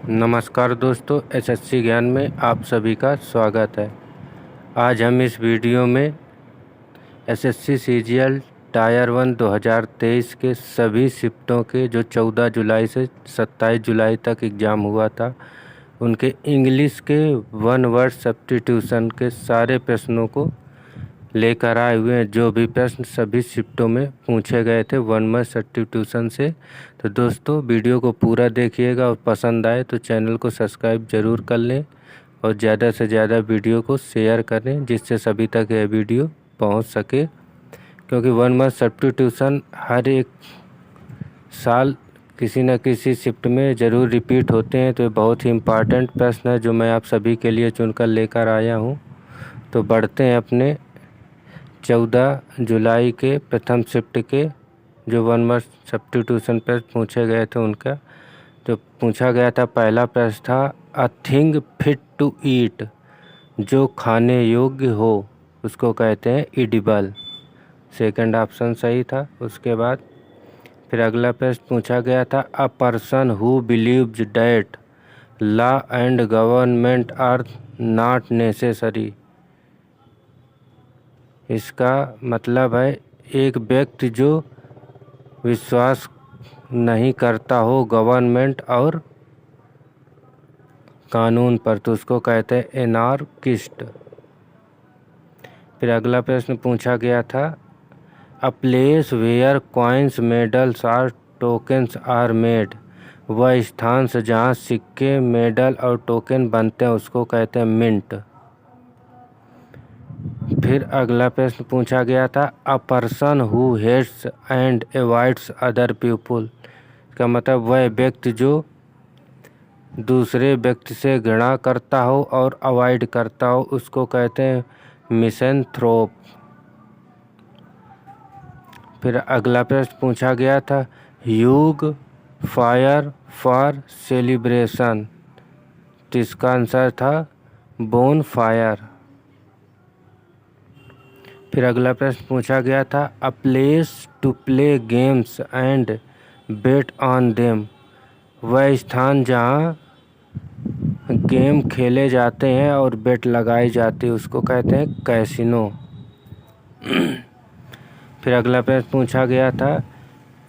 नमस्कार दोस्तों, एसएससी ज्ञान में आप सभी का स्वागत है। आज हम इस वीडियो में एसएससी सीजीएल टायर 1 2023 के सभी शिफ्टों के जो 14 जुलाई से 27 जुलाई तक एग्ज़ाम हुआ था, उनके इंग्लिश के 1 वर्ड सब्स्टिट्यूशन के सारे प्रश्नों को लेकर आए हुए हैं। जो भी प्रश्न सभी शिफ्टों में पूछे गए थे 1 वर्ड सब्स्टिट्यूशन से। तो दोस्तों, वीडियो को पूरा देखिएगा और पसंद आए तो चैनल को सब्सक्राइब ज़रूर कर लें और ज़्यादा से ज़्यादा वीडियो को शेयर करें, जिससे सभी तक यह वीडियो पहुंच सके। क्योंकि 1 वर्ड सब्स्टिट्यूशन हर एक साल किसी न किसी शिफ्ट में ज़रूर रिपीट होते हैं, तो ये बहुत ही इम्पॉर्टेंट प्रश्न है जो मैं आप सभी के लिए चुनकर लेकर आया हूँ। तो बढ़ते हैं अपने 14 जुलाई के प्रथम शिफ्ट के जो 1 वर्ड सब्स्टिट्यूशन पर पूछे गए थे उनका। जो पूछा गया था, पहला प्रश्न था a thing fit to eat, जो खाने योग्य हो उसको कहते हैं एडिबल। सेकंड ऑप्शन सही था। उसके बाद फिर अगला प्रश्न पूछा गया था a person who believes that law and government are not necessary. इसका मतलब है एक व्यक्ति जो विश्वास नहीं करता हो गवर्नमेंट और कानून पर, तो उसको कहते हैं एनार्किस्ट। फिर अगला प्रश्न पूछा गया था a place where coins medals or tokens are made, वह स्थान से जहाँ सिक्के मेडल और टोकन बनते हैं उसको कहते हैं मिंट। फिर अगला प्रश्न पूछा गया था a person who hates and avoids other people, का मतलब वह व्यक्ति जो दूसरे व्यक्ति से घृणा करता हो और अवॉइड करता हो उसको कहते हैं मिसैंथ्रोप। फिर अगला प्रश्न पूछा गया था ह्यूग फायर फॉर सेलिब्रेशन, तो इसका आंसर था बोन फायर। फिर अगला प्रश्न पूछा गया था a place to play games and bet on them, वह स्थान जहाँ गेम खेले जाते हैं और बेट लगाई जाती है उसको कहते हैं कैसीनो। फिर अगला प्रश्न पूछा गया था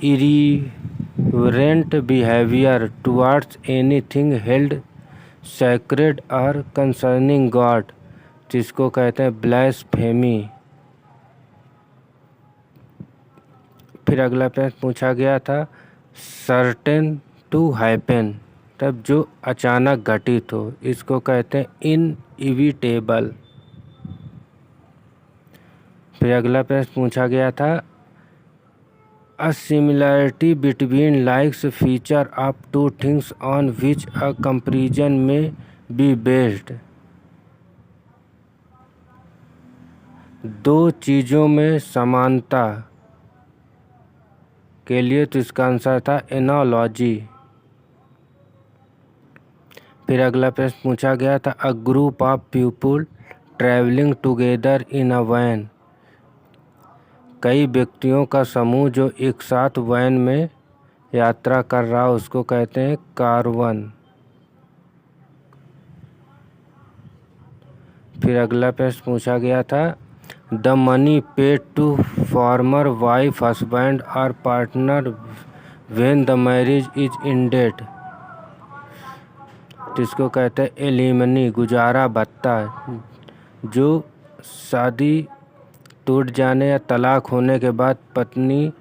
irreverent behaviour towards anything held sacred और कंसर्निंग गॉड, जिसको कहते हैं ब्लास्फेमी। फिर अगला प्रश्न पूछा गया था सर्टेन टू हैपन, तब जो अचानक घटित हो इसको कहते हैं इनइविटेबल। फिर अगला प्रश्न पूछा गया था a similarity between likes feature of two things on which a comparison में बी बेस्ड, दो चीज़ों में समानता के लिए, तो इसका आंसर था एनालॉजी। फिर अगला प्रश्न पूछा गया था a group of people travelling together in a van, कई व्यक्तियों का समूह जो एक साथ वैन में यात्रा कर रहा हो उसको कहते हैं कारवन। फिर अगला प्रश्न पूछा गया था the money paid to former wife husband और partner when the marriage is ended, जिसको कहते हैं एलिमनी, गुजारा भत्ता। जो शादी टूट जाने या तलाक होने के बाद पत्नी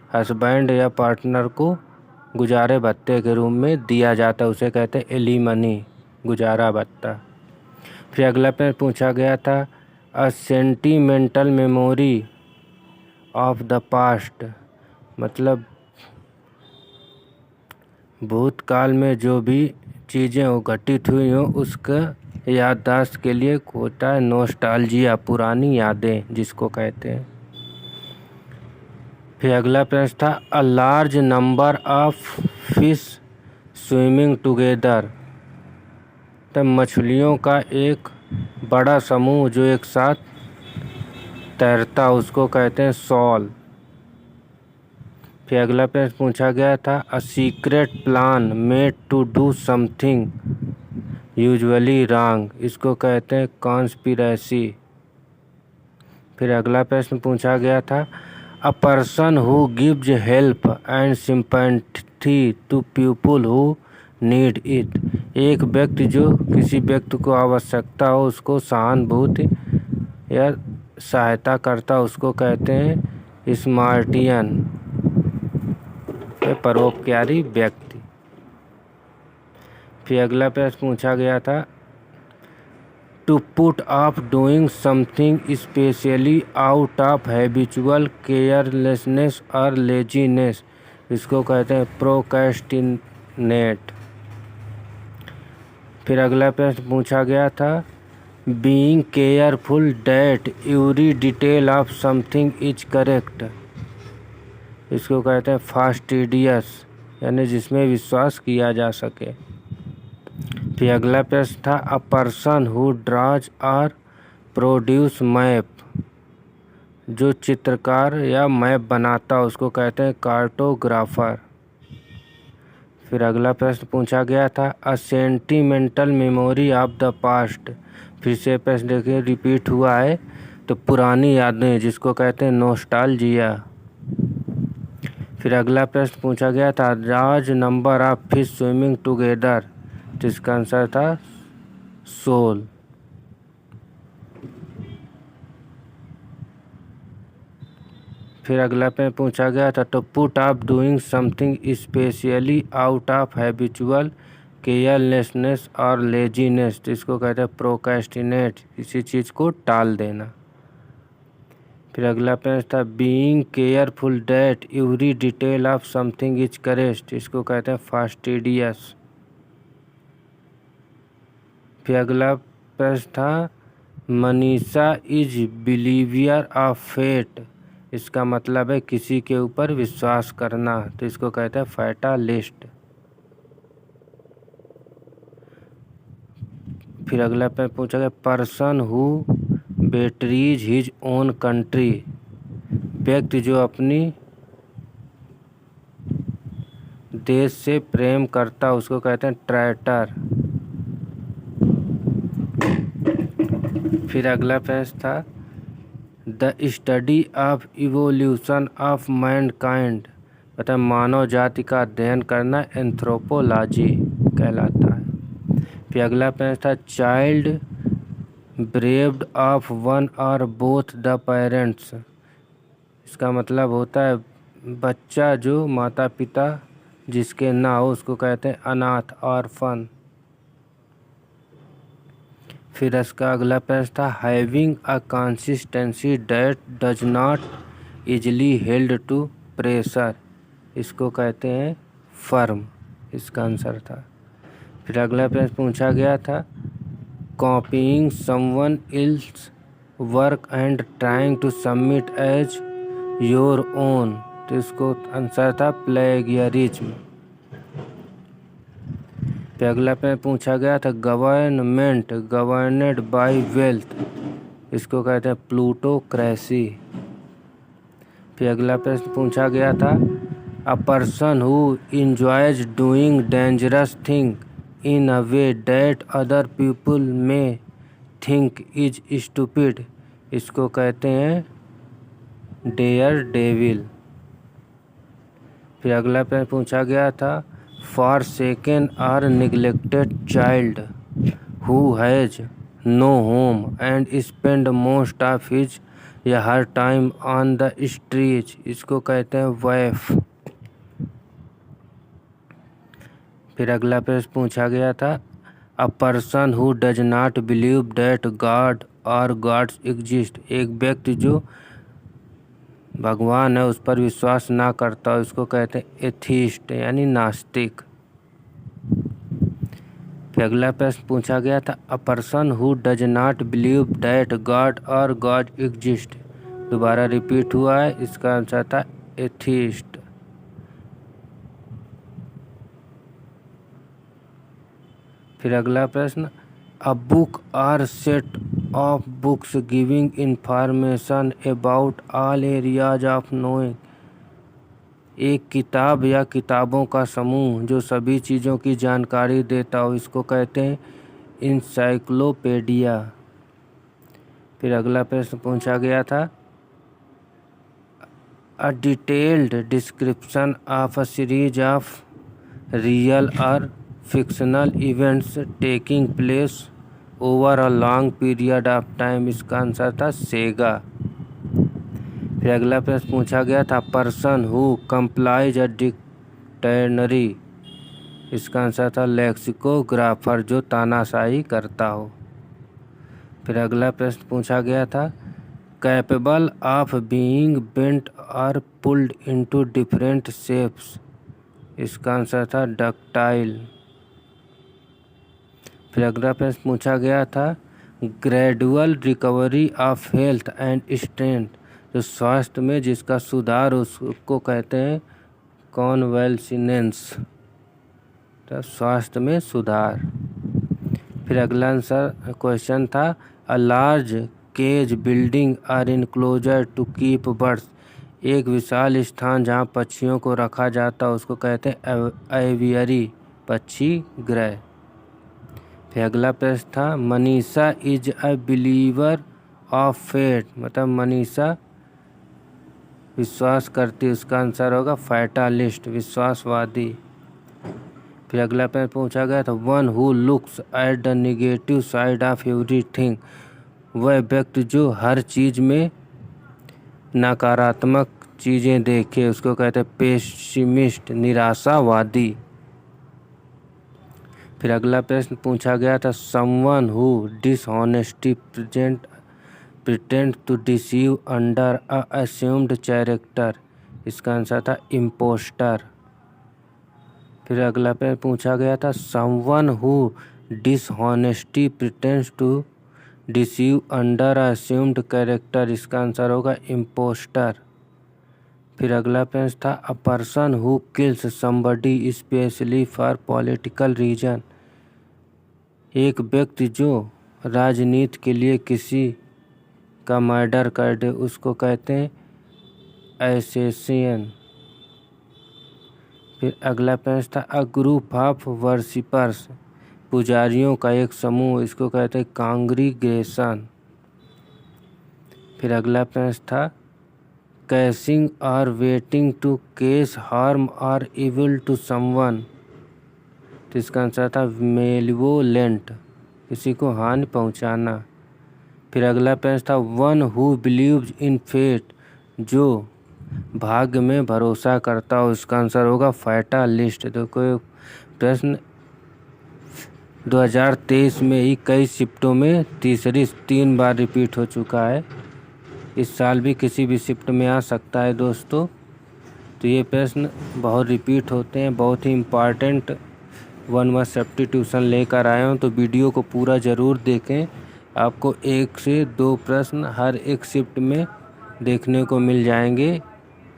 हस्बैंड या पार्टनर को गुजारे भत्ते के रूप में दिया जाता है उसे कहते हैं एलिमनी, गुजारा भत्ता। फिर अगला प्रश्न पूछा गया था a sentimental memory of the past, मतलब भूतकाल में जो भी चीज़ें वो घटित हुई हों उसका याददाश्त के लिए होता है नोस्टाल्जिया, पुरानी यादें जिसको कहते हैं। फिर अगला प्रश्न था a large number of fish swimming together, तब मछलियों का एक बड़ा समूह जो एक साथ तैरता उसको कहते हैं सॉल। फिर अगला प्रश्न पूछा गया था, a secret plan made to do something usually wrong, इसको कहते हैं कॉन्स्पिरेसी। फिर अगला प्रश्न पूछा गया था, a person who gives help and sympathy to people who need it, एक व्यक्ति जो किसी व्यक्ति को आवश्यकता हो उसको सहानुभूति या सहायता करता उसको कहते हैं स्मार्टियन, परोपकारी व्यक्ति। फिर अगला प्रश्न पूछा गया था, to put off doing something specially out of habitual carelessness और लेजीनेस, इसको कहते हैं प्रोक्रेस्टिनेट। फिर अगला प्रश्न पूछा गया था, being careful that every detail of something is correct, इसको कहते हैं फास्टिडियस, यानी जिसमें विश्वास किया जा सके। फिर अगला प्रश्न था, अ पर्सन हु ड्राज और प्रोड्यूस मैप, जो चित्रकार या मैप बनाता उसको कहते हैं कार्टोग्राफर। फिर अगला प्रश्न पूछा गया था, a sentimental memory of the past, फिर से प्रश्न देखिए रिपीट हुआ है, तो पुरानी यादें जिसको कहते हैं नोस्टाल्जिया। फिर अगला प्रश्न पूछा गया था, large number of fish swimming together, जिसका आंसर था सोल। फिर अगला प्रश्न पूछा गया था, तो put off doing something specially out of habitual carelessness और लेजीनेस, जिसको कहते हैं प्रोक्रेस्टिनेट, किसी चीज़ को टाल देना। फिर अगला प्रश्न था, being careful that every detail of something is correct, इसको कहते हैं फास्टिडियस। फिर अगला प्रश्न था, मनीषा इज बिलीवियर ऑफ फेट, इसका मतलब है किसी के ऊपर विश्वास करना, तो इसको कहते हैं फैटालिस्ट। फिर अगला प्रश्न पूछा गया, person who betrays his own country, व्यक्ति जो अपनी देश से प्रेम करता उसको कहते हैं ट्रैटर। फिर अगला प्रश्न था, the study of evolution of Mankind, मतलब मानव जाति का अध्ययन करना एंथ्रोपोलॉजी कहलाता है। फिर अगला प्रश्न था, चाइल्ड ब्रेव्ड ऑफ वन और बोथ द पेरेंट्स, इसका मतलब होता है बच्चा जो माता पिता जिसके ना हो उसको कहते हैं अनाथ ऑर्फन। फिर इसका अगला प्रश्न था, having a consistency that does not easily held to pressure, इसको कहते हैं फर्म, इसका आंसर था। फिर अगला प्रश्न पूछा गया था, copying someone else work and trying to submit as your own, तो इसको आंसर था प्लेगियरिज्म। फिर अगला प्रश्न पूछा गया था, गवर्नमेंट गवर्नेड बाय वेल्थ, इसको कहते हैं प्लूटोक्रेसी। फिर अगला प्रश्न पूछा गया था, a person who enjoys doing dangerous thing in a way that other people में थिंक इज स्टूपिड, इसको कहते हैं डेयर डेविल। फिर अगला प्रश्न पूछा गया था, forsaken or neglected child who has no home and spend most of his या her time on the street, इसको कहते हैं वैफ। फिर अगला प्रश्न पूछा गया था, a person who does not believe that God और गॉड्स एग्जिस्ट, एक व्यक्ति जो भगवान है उस पर विश्वास ना करता उसको कहते हैं एथीस्ट यानी नास्तिक। फिर अगला प्रश्न पूछा गया था, a person who does not believe that God और गॉड एग्जिस्ट, दोबारा रिपीट हुआ है, इसका आंसर था एथीस्ट। फिर अगला प्रश्न, a book or set of books giving information about all areas of knowing, एक किताब या किताबों का समूह जो सभी चीज़ों की जानकारी देता हो, इसको कहते हैं इंसाइक्लोपीडिया। फिर अगला प्रश्न पूछा गया था, a detailed description of a series of real और fictional events taking place over a long period of time. इसका आंसर था सेगा। फिर अगला प्रश्न पूछा गया था, person who compiles a dictionary. इसका आंसर था लेक्सिकोग्राफर, जो तानाशाही करता हो। फिर अगला प्रश्न पूछा गया था, कैपेबल ऑफ बीइंग बेंट और पुल्ड इनटू डिफरेंट शेप्स। इसका आंसर था डक्टाइल। फिर अगला प्रश्न पूछा गया था, gradual recovery of health and strength. जो स्वास्थ्य में जिसका सुधार उसको कहते हैं कॉन्वेल्सिनेंस, तो स्वास्थ्य में सुधार। फिर अगला आंसर क्वेश्चन था, a large cage building or enclosure to keep birds. एक विशाल स्थान जहाँ पक्षियों को रखा जाता है उसको कहते हैं एवियरी, पक्षी गृह। फिर अगला प्रश्न था, Manisha is a believer of fate. मतलब मनीषा विश्वास करती, उसका आंसर होगा फैटालिस्ट, विश्वासवादी। फिर अगला प्रश्न पूछा गया था, one who looks at the negative side of everything. वह व्यक्ति जो हर चीज़ में नकारात्मक चीज़ें देखे उसको कहते हैं पेसिमिस्ट, निराशावादी। फिर अगला प्रश्न पूछा गया था, someone who dishonesty pretend to deceive under a assumed character. इसका आंसर था इम्पोस्टर। फिर अगला प्रश्न पूछा गया था, someone who dishonesty pretends to deceive under a assumed character. इसका आंसर होगा इम्पोस्टर। फिर अगला प्रश्न था, a person who kills somebody specially for political reason. एक व्यक्ति जो राजनीति के लिए किसी का मर्डर कर दे उसको कहते हैं असैसिन। फिर अगला प्रश्न था, अ ग्रुप ऑफ वर्शिपर्स। पुजारियों का एक समूह, इसको कहते हैं कांग्रीगेशन। फिर अगला प्रश्न था, कैसिंग और वेटिंग टू केस हार्म और इविल टू समवन। तो इसका आंसर था मेलिवोलेंट, किसी को हानि पहुंचाना। फिर अगला प्रश्न था, one who believes in fate. जो भाग्य में भरोसा करता हो, इसका आंसर होगा फैटालिस्ट। तो कोई प्रश्न 2023 में ही कई शिफ्टों में 3 बार रिपीट हो चुका है। इस साल भी किसी भी शिफ्ट में आ सकता है दोस्तों। तो ये प्रश्न बहुत रिपीट होते हैं, बहुत ही इम्पॉर्टेंट 1 मार्क्स सेफ्टी ट्यूशन लेकर आए हूँ। तो वीडियो को पूरा ज़रूर देखें, आपको 1 से 2 प्रश्न हर एक शिफ्ट में देखने को मिल जाएंगे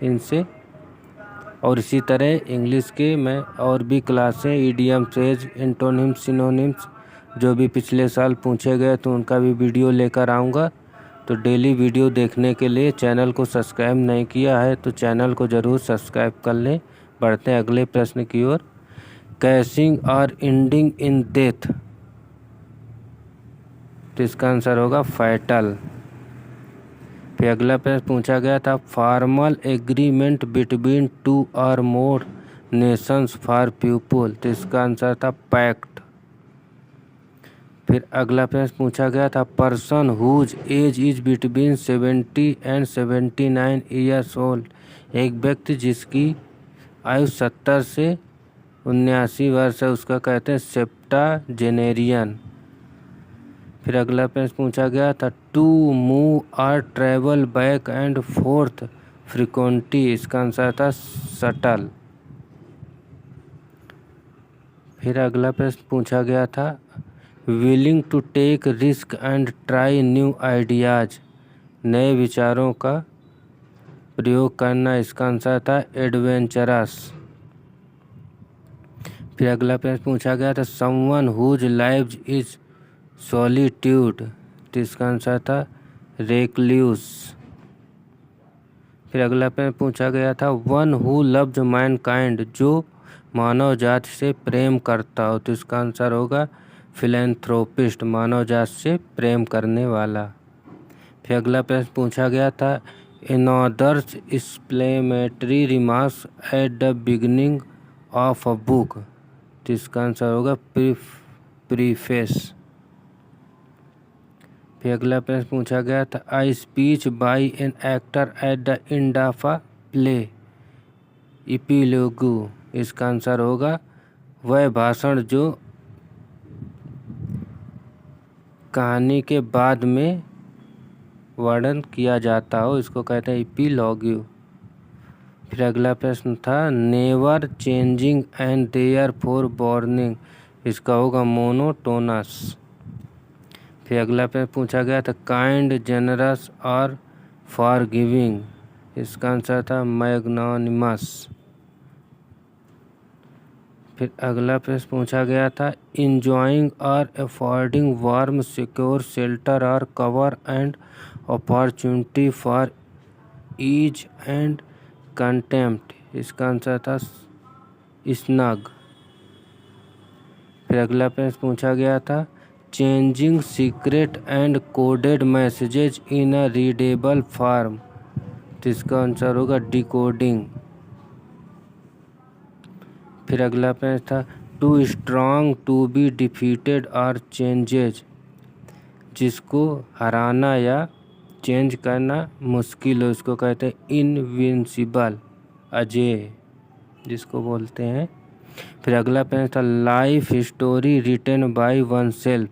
इनसे। और इसी तरह इंग्लिश के मैं और भी क्लासें, ईडियम, फ्रेज, एंटोनिम्स, सिनोनिम्स जो भी पिछले साल पूछे गए तो उनका भी वीडियो लेकर आऊँगा। तो डेली वीडियो देखने के लिए चैनल को सब्सक्राइब नहीं किया है तो चैनल को ज़रूर सब्सक्राइब कर लें। बढ़ते हैं अगले प्रश्न की ओर, कैशिंग और एंडिंग इन डेथ। तो इसका आंसर होगा फैटल। फिर अगला प्रश्न पूछा गया था, फॉर्मल एग्रीमेंट बिटवीन 2 और मोर नेशंस फॉर पीपल। तो इसका आंसर था पैक्ट। फिर अगला प्रश्न पूछा गया था, person whose age is between 70 and 79 years old. एक व्यक्ति जिसकी आयु 70 से 79 वर्ष है उसका कहते हैं सेप्टाजेनेरियन। फिर अगला प्रश्न पूछा गया था, टू मूव और travel back and forth frequently. इसका आंसर था शटल। फिर अगला प्रश्न पूछा गया था, willing to take risk and try new ideas. नए विचारों का प्रयोग करना। इसका आंसर था एडवेंचरस। फिर अगला प्रश्न पूछा गया था, someone whose life is solitude. तो इसका आंसर था रेक्ल्यूस। फिर अगला प्रश्न पूछा गया था वन हु लव्स मैनकाइंड, जो मानव जाति से प्रेम करता हो। तो इसका आंसर होगा फिलैंथ्रोपिस्ट, मानव जाति से प्रेम करने वाला। फिर अगला प्रश्न पूछा गया था another's explanatory remarks at the beginning of a book. तो इसका आंसर होगा प्रीफेस। फिर अगला प्रश्न पूछा गया था a speech by an actor at the end of a play epilogue. इसका आंसर होगा वह भाषण जो कहानी के बाद में वर्णन किया जाता हो, इसको कहते हैं इपीलॉग्यू। फिर अगला प्रश्न था never changing and therefore boring. इसका होगा मोनोटोनस। फिर अगला प्रश्न पूछा गया था काइंड, जनरस और फॉरगिविंग। इसका आंसर था मैग्नानिमस। फिर अगला प्रश्न पूछा गया था इंजॉइंग और अफोर्डिंग वार्म सिक्योर शेल्टर और cover and opportunity for ease and contempt. इसका आंसर था स्नग। फिर अगला प्रश्न पूछा गया था changing secret and coded messages in a readable form. तो इसका आंसर होगा डिकोडिंग। फिर अगला प्रश्न था too strong to be defeated और चेंजेज, जिसको हराना या चेंज करना मुश्किल हो, इसको कहते हैं इनविंसिबल, अजेय जिसको बोलते हैं। फिर अगला प्रश्न था life story written by oneself,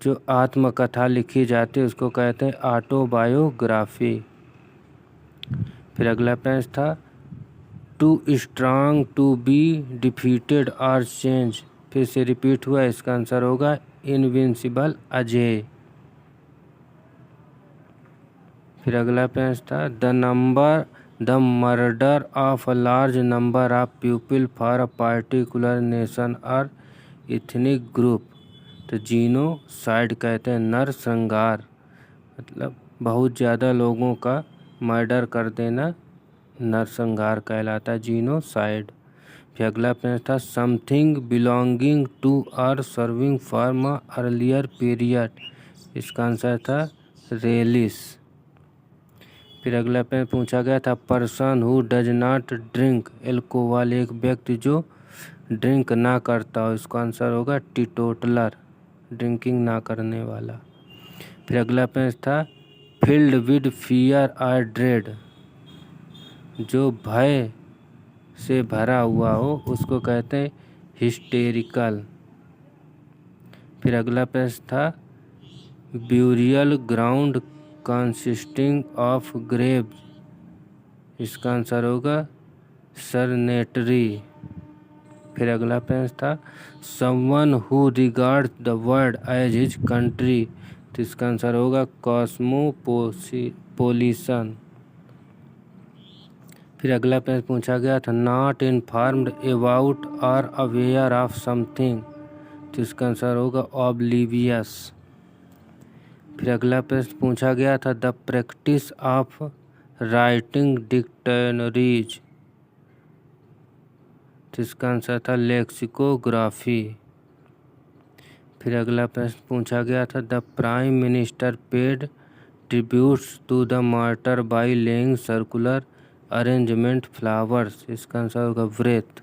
जो आत्मकथा लिखी जाती है उसको कहते हैं ऑटोबायोग्राफी। फिर अगला प्रश्न था too strong to be defeated और चेंज, फिर से रिपीट हुआ, इसका आंसर होगा इनविंसिबल, अजेय। फिर अगला प्रश्न था the murder of a large number of people for a particular nation और इथनिक ग्रुप। तो जीनोसाइड कहते हैं नरसंहार, मतलब बहुत ज़्यादा लोगों का मर्डर कर देना नरसंहार कहलाता है, जीनोसाइड। फिर अगला प्रश्न था समथिंग बिलोंगिंग टू और serving for a earlier period. इसका आंसर था रेलिस। फिर अगला प्रश्न पूछा गया था person who does not drink alcohol, एक व्यक्ति जो ड्रिंक ना करता हो, इसका आंसर होगा टीटोटलर, ड्रिंकिंग ना करने वाला। फिर अगला प्रश्न था फिल्ड विद फियर और ड्रेड, जो भय से भरा हुआ हो उसको कहते हैं हिस्टेरिकल। फिर अगला प्रश्न था burial ground consisting of grave, इसका आंसर होगा सरनेटरी। फिर अगला प्रश्न था someone who regards the world as his country, तो इसका आंसर होगा कॉस्मोपोलिटन। फिर अगला प्रश्न पूछा गया था नॉट इन्फॉर्म्ड अबाउट और अवेयर ऑफ समथिंग, तो इसका आंसर होगा ऑब्लिवियस। फिर अगला प्रश्न पूछा गया था the practice of writing dictionaries, तो इसका आंसर था लेक्सिकोग्राफी। फिर अगला प्रश्न पूछा गया था the prime minister paid tributes to the martyr by laying circular arrangement flowers, इसका आंसर होगा व्रेथ।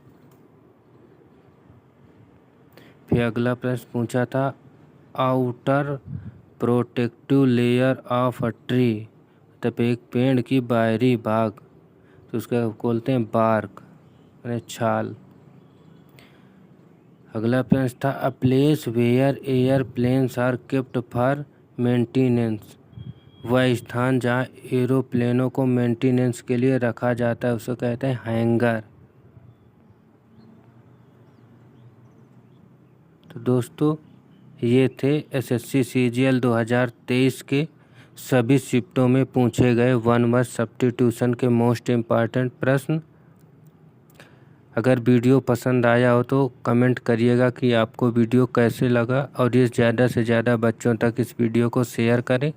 फिर अगला प्रश्न पूछा था outer protective layer of a tree, मतलब एक पेड़ की बाहरी भाग, तो उसका बोलते हैं बार्क, यानी छाल। अगला प्रश्न था a place where airplanes are kept for maintenance, वह स्थान जहाँ एरोप्लेनों को मेंटेनेंस के लिए रखा जाता है उसे कहते हैं हैंगर। तो दोस्तों ये थे एसएससी सीजीएल 2023 के सभी शिफ्टों में पूछे गए वन वर्ड सब्स्टिट्यूशन के मोस्ट इम्पॉर्टेंट प्रश्न। अगर वीडियो पसंद आया हो तो कमेंट करिएगा कि आपको वीडियो कैसे लगा, और ये ज़्यादा से ज़्यादा बच्चों तक इस वीडियो को शेयर करें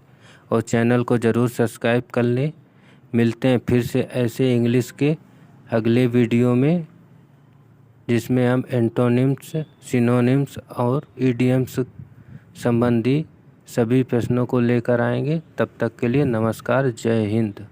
और चैनल को ज़रूर सब्सक्राइब कर लें। मिलते हैं फिर से ऐसे इंग्लिश के अगले वीडियो में, जिसमें हम एंटोनिम्स, सिनोनिम्स और इडियम्स संबंधी सभी प्रश्नों को लेकर आएंगे। तब तक के लिए नमस्कार, जय हिंद।